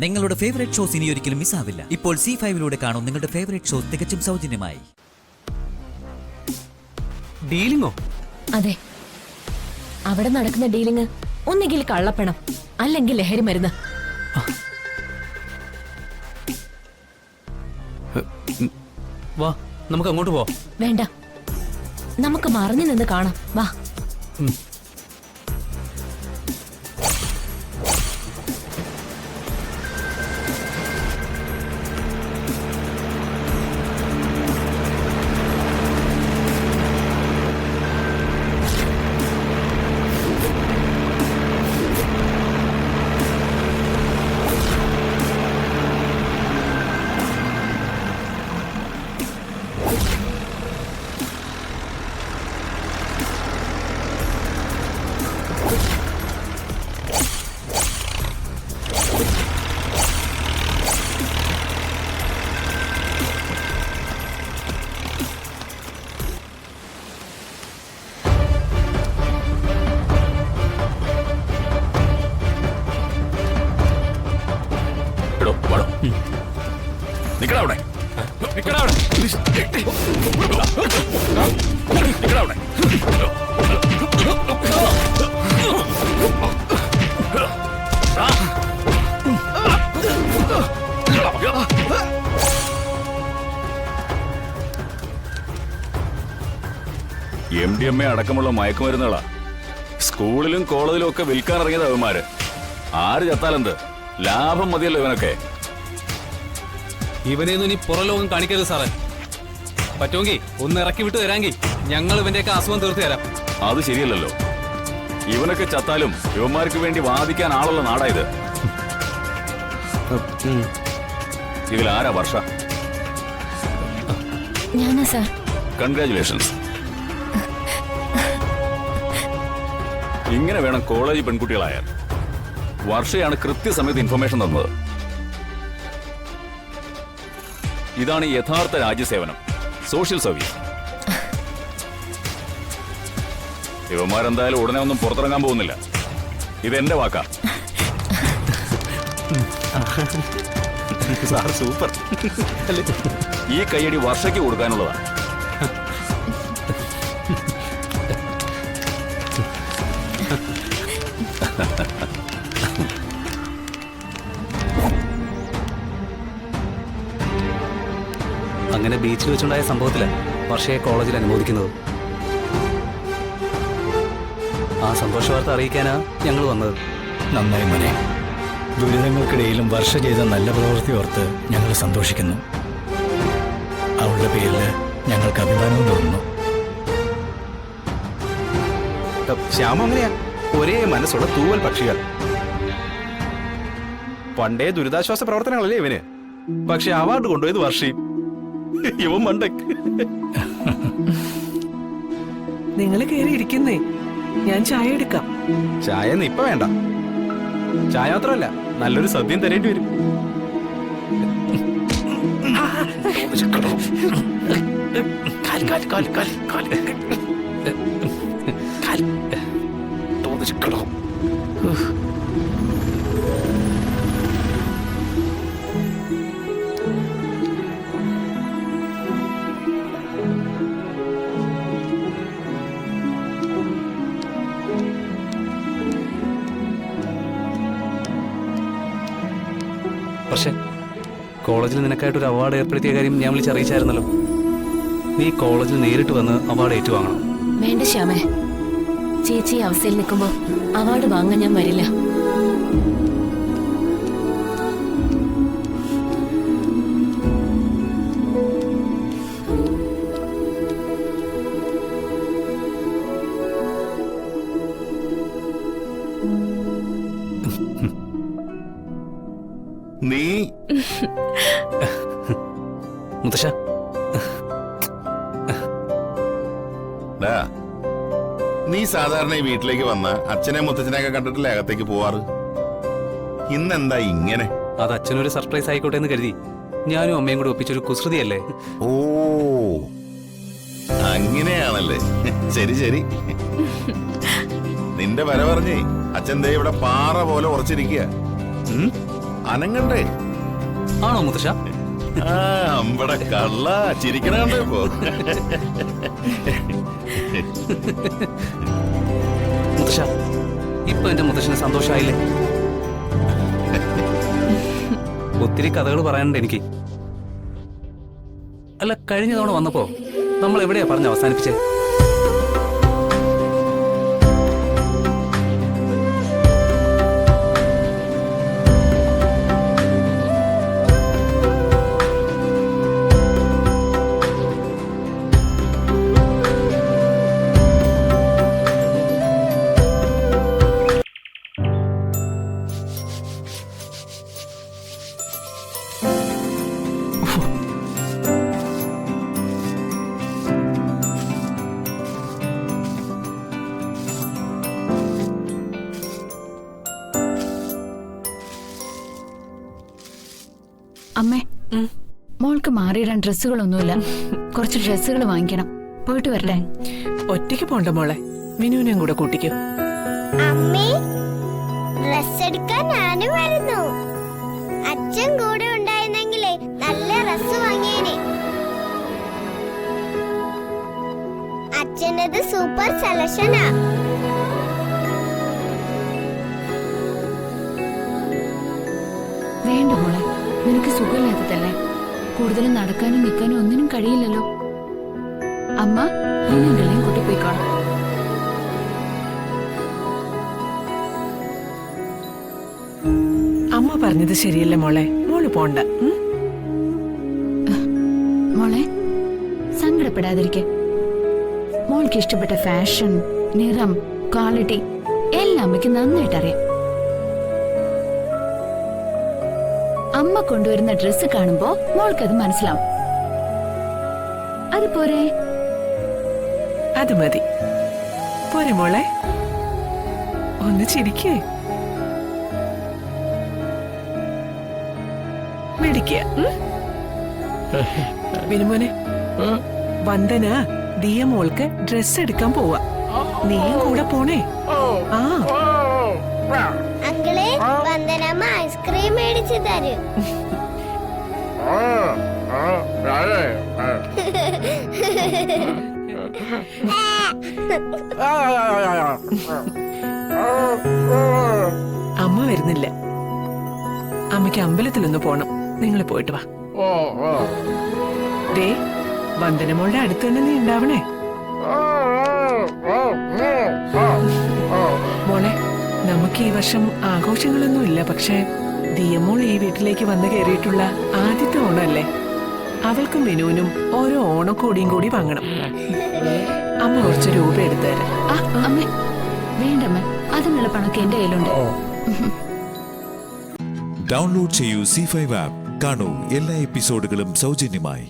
നിങ്ങളുടെ favourite shows ഇനി ഒരിക്കലും മിസ്സാവില്ല. ഇപ്പോൾ C5 കാണും നിങ്ങളുടെ ഫേവറേറ്റ് ഷോസ് തികച്ചും സൗജന്യമായി. ഡീലിംഗോ? അതെ, അവിടെ നടക്കുന്ന ഡീലിംഗ് ഒന്നുകിൽ കള്ളപ്പണം അല്ലെങ്കിൽ ലഹരി മരുന്ന്. വാ, നമുക്ക് അങ്ങോട്ട് പോവാം. വേണ്ട, നമുക്ക് മറഞ്ഞു നിന്ന് കാണാം. വാ. MDMA അടക്കമുള്ള മയക്കുമരുന്നുകളാ സ്കൂളിലും കോളേജിലും ഒക്കെ വിൽക്കാൻ ഇറങ്ങിയത്. അവന്മാര് ആര് ചത്താലെന്ത്, ലാഭം മതിയല്ലോ ഇവനൊക്കെ. ഇവനെയൊന്നും ഇനി പുറലോകം കാണിക്കരുത് സാറേ. പറ്റുമെങ്കിൽ ഒന്ന് ഇറക്കി വിട്ട് തരാമെങ്കിൽ ഞങ്ങൾ ഇവന്റെയൊക്കെ അസുഖം തീർത്തു തരാം. അത് ശരിയല്ലല്ലോ. ഇവനൊക്കെ ചത്താലും യുവന്മാർക്ക് വേണ്ടി വാദിക്കാൻ ആളുള്ള നാടായത്. ഇതിലാരാ വർഷ? ഞാനാ സാർ. കൺഗ്രാറ്റുലേഷൻസ്. ഇങ്ങനെ വേണം കോളേജ് പെൺകുട്ടികളായാൽ. വർഷയാണ് കൃത്യസമയത്ത് ഇൻഫർമേഷൻ തന്നത്. ഇതാണ് യഥാർത്ഥ രാജ്യസേവനം, സോഷ്യൽ സർവീസ്. ഇവന്മാരെന്തായാലും ഉടനെ ഒന്നും പുറത്തിറങ്ങാൻ പോകുന്നില്ല. ഇതെന്റെ വാക്കാ. Sir super. ഈ കയ്യടി വർഷയ്ക്ക് കൊടുക്കാനുള്ളതാ. അങ്ങനെ ബീച്ചിൽ വെച്ചുണ്ടായ സംഭവത്തില് വർഷയെ കോളേജിൽ അനുമോദിക്കുന്നത്. ആ സന്തോഷ വാർത്ത അറിയിക്കാനാ ഞങ്ങൾ വന്നത്. നന്നായി മോനെ. ദുരിതങ്ങൾക്കിടയിലും വർഷ ചെയ്ത നല്ല പ്രവൃത്തി ഓർത്ത് ഞങ്ങൾ സന്തോഷിക്കുന്നു. അവളുടെ പേരിൽ ഞങ്ങൾക്ക് അഭിമാനവും തോന്നുന്നു. ശ്യാമ അങ്ങനെയാ, ഒരേ മനസ്സുള്ള തൂവൽ പക്ഷികൾ. പണ്ടേ ദുരിതാശ്വാസ പ്രവർത്തനങ്ങളല്ലേ ഇവന്. പക്ഷെ അവാർഡ് കൊണ്ടുപോയത് വർഷയും. ഇവൻ മണ്ട. നിങ്ങൾ കയറി ഇരിക്കുന്നേ, ഞാൻ ചായ എടുക്കാം. ചായ ഒന്നും ഇപ്പൊ വേണ്ട. ചായ മാത്രമല്ല, നല്ലൊരു സദ്യം തരേണ്ടി വരും. പക്ഷേ കോളേജിൽ നിനക്കായിട്ടൊരു അവാർഡ് ഏർപ്പെടുത്തിയ കാര്യം ഞാൻ വിളിച്ചറിയിച്ചായിരുന്നല്ലോ. നീ കോളേജിൽ നേരിട്ട് വന്ന് അവാർഡ് ഏറ്റുവാങ്ങണം. വേണ്ട ശ്യാമേ, ചേച്ചി അവസ്ഥയിൽ നിൽക്കുമ്പോ അവാർഡ് വാങ്ങാൻ ഞാൻ വരില്ല. നീ മുത്തശ്ശ, നീ സാധാരണ ഈ വീട്ടിലേക്ക് വന്ന അച്ഛനെ മുത്തച്ഛനെയൊക്കെ കണ്ടിട്ടില്ലേ അകത്തേക്ക് പോവാറ്? ഇന്നെന്താ ഇങ്ങനെ? അത് അച്ഛനൊരു സർപ്രൈസ് ആയിക്കോട്ടെ എന്ന് കരുതി ഞാനും അമ്മയും കൂടി ഒപ്പിച്ചൊരു കുസൃതിയല്ലേ. ഓ, അങ്ങനെയാണല്ലേ. ശരി ശരി. നിന്റെ വര പറഞ്ഞേ അച്ഛൻ ദേ ഇവിടെ പാറ പോലെ ഉറച്ചിരിക്കുക. അനങ്ങണ്ടേ? ആണോ മുത്തശ്ശ? ആ അമ്പടെ കള്ള ചിരിക്കണേ ഇപ്പോ. മുത്തശ്ശ, ഇപ്പൊ എന്റെ മുത്തശ്ശന് സന്തോഷമായില്ലേ? ഒത്തിരി കഥകൾ പറയാനുണ്ട് എനിക്ക്. അല്ല, കഴിഞ്ഞ തവണ വന്നപ്പോ നമ്മൾ എവിടെയാ പറഞ്ഞ് അവസാനിപ്പിച്ചേ? അമ്മേ, മോൾക്ക് മാറിയിടാൻ ഡ്രസ്സുകളൊന്നുമില്ല. കുറച്ച് ഡ്രസ്സുകൾ വാങ്ങിക്കണം. പോയിട്ട് വരട്ടെ. ഒറ്റയ്ക്ക് പോണ്ട മോളെ, മിനുവിനെയും കൂടെ കൂട്ടിക്കോ. അമ്മേ, ഡ്രസ് എടുക്കാൻ ഞാനും വരുന്നു. അച്ഛൻ കൂടെ ഉണ്ടായിരുന്നെങ്കിലേ നല്ല ഡ്രസ് വാങ്ങിയേനെ. അച്ഛനത് സൂപ്പർ സെലക്ഷനാ. വേണ്ട മോളെ, നിനക്ക് സുഖമില്ലാത്തതല്ലേ? കൂടുതലും നടക്കാനും നിൽക്കാനും ഒന്നിനും കഴിയില്ലല്ലോ. അമ്മ നിങ്ങളെയും കൂട്ടി പോയിക്കോളാം. അമ്മ പറഞ്ഞത് ശരിയല്ല മോളെ, മോള് പോണ്ട. മോളെ, സങ്കടപ്പെടാതിരിക്കെ. മോൾക്ക് ഇഷ്ടപ്പെട്ട ഫാഷൻ, നിറം, ക്വാളിറ്റി എല്ലാം അമ്മയ്ക്ക് നന്നായിട്ട് അറിയാം. അമ്മ കൊണ്ടുവരുന്ന ഡ്രസ്സ് കാണുമ്പോ മോൾക്കത് മനസ്സിലാവും. അത് പോരെ? അത് മതി. പോരെ മോളെ, ഒന്ന് ചിരിക്കേ. മേടിക്കുക. വിനുമോനെ, വന്ദന ദിയ മോൾക്ക് ഡ്രസ് എടുക്കാൻ പോവാ. നീയും കൂടെ പോണേ. ആ അങ്കിളെ, വന്ദനമ്മ ഐസ്ക്രീം മേടിച്ചു തരും. അമ്മ വരുന്നില്ല. അമ്മയ്ക്ക് അമ്പലത്തിലൊന്ന് പോണം. നിങ്ങൾ പോയിട്ട് വാ. ദേ, വന്ദനമോളുടെ അടുത്ത് തന്നെ നീ ഉണ്ടാവണേ. മോളെ, നമുക്ക് ഈ വർഷം ആഘോഷങ്ങളൊന്നും ഇല്ല. പക്ഷേ ദിയമോൾ ഈ വീട്ടിലേക്ക് വന്നു കയറിയിട്ടുള്ള ആദ്യത്തെ ഓണമല്ലേ? അവൾക്കും വിനുവിനും ഓരോ ഓണക്കോടിയും കൂടി വാങ്ങണം. അമ്മ കുറച്ച് രൂപ എടുത്തു തരാം. അമ്മേ, വേണ്ടമ്മ, അതിനുള്ള പണമൊക്കെ എന്റെ കയ്യിലുണ്ട്. ഡൗൺലോഡ് ചെയ്യൂ C5 ആപ്പ്. കാണൂ എല്ലാ എപ്പിസോഡുകളും സൗജന്യമായി.